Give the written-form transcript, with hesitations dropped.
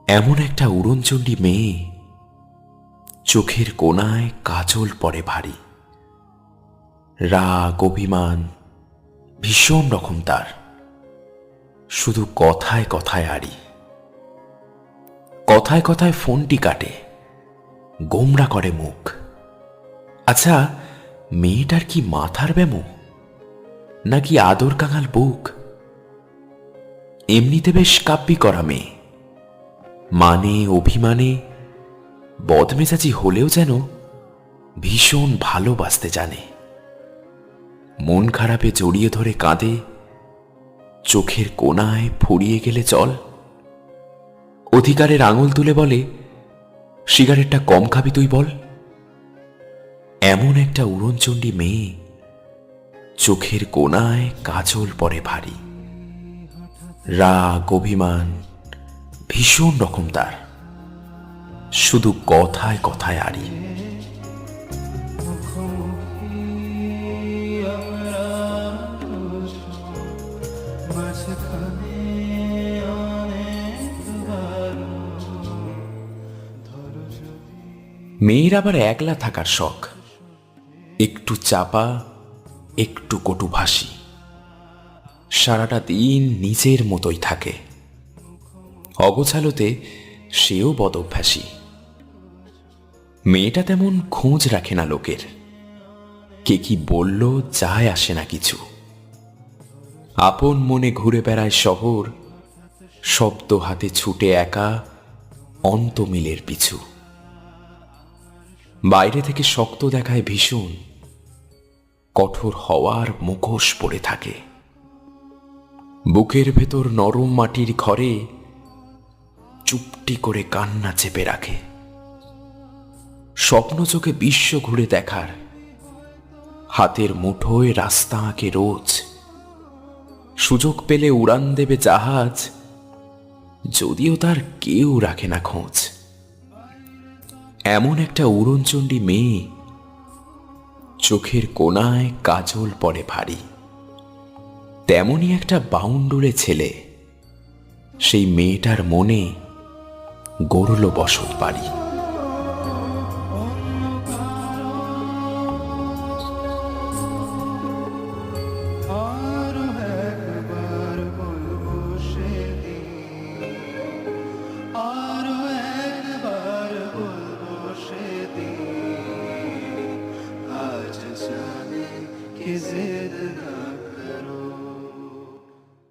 এমন একটা উড়নচণ্ডী মেয়ে, চোখের কোণায় কাজল পড়ে ভারী। রাগ অভিমান ভীষণ রকম তার, শুধু কথায় কথায় আড়ি। কথায় কথায় ফোনটি কাটে, গোমরা করে মুখ। আচ্ছা, মেয়েটার কি মাথার ব্যামো, নাকি আদর কাঙাল বুক? এমনিতে বেশ কাব্যি করা মেয়ে, মানে অভিমানে বদমেজাজি হলেও যেন ভীষণ ভালোবাসতে জানে। মন খারাপে জড়িয়ে ধরে কাঁদে, চোখের কোণায় ফুরিয়ে গেলে চল। অধিকারের আঙুল তুলে বলে, সিগারেটটা কম খাবি তুই বল। এমন একটা উড়নচণ্ডী মেয়ে, চোখের কোণায় কাজল পড়ে ভারী। রাগ অভিমান ভীষণ রকম তার, শুধু কথায় কথায় আড়ি। মেয়ের আবার একলা থাকার শখ, একটু চাপা একটু কটুভাষী। সারাটা দিন নিজের মতোই থাকে, অগোছালোতে সেও বদভ্যাসী। মেয়েটা তেমন খোঁজ রাখে না লোকের, কে কি বলল যায় আসে না কিছু। আপন মনে ঘুরে বেড়ায় শহর, শব্দ হাতে ছুটে একা অন্ত মিলের পিছু। বাইরে থেকে শক্ত দেখায় ভীষণ, কঠোর হওয়ার মুখোশ পড়ে থাকে। বুকের ভেতর নরম মাটির ঘরে চুপটি করে কান্না চেপে রাখে। স্বপ্ন চোখে বিশ্ব ঘুরে দেখার, হাতের মুঠোয় রাস্তা আঁকে রোজ। সুযোগ পেলে উড়ান দেবে জাহাজ, যদিও তার কেউ রাখে না খোঁজ। এমন একটা উড়নচণ্ডী মেয়ে, চোখের কোণায় কাজল পড়ে ভারী। তেমনই একটা বাউন্ডুলে ছেলে, সেই মেয়েটার মনে গড়ল বসত বাড়ি।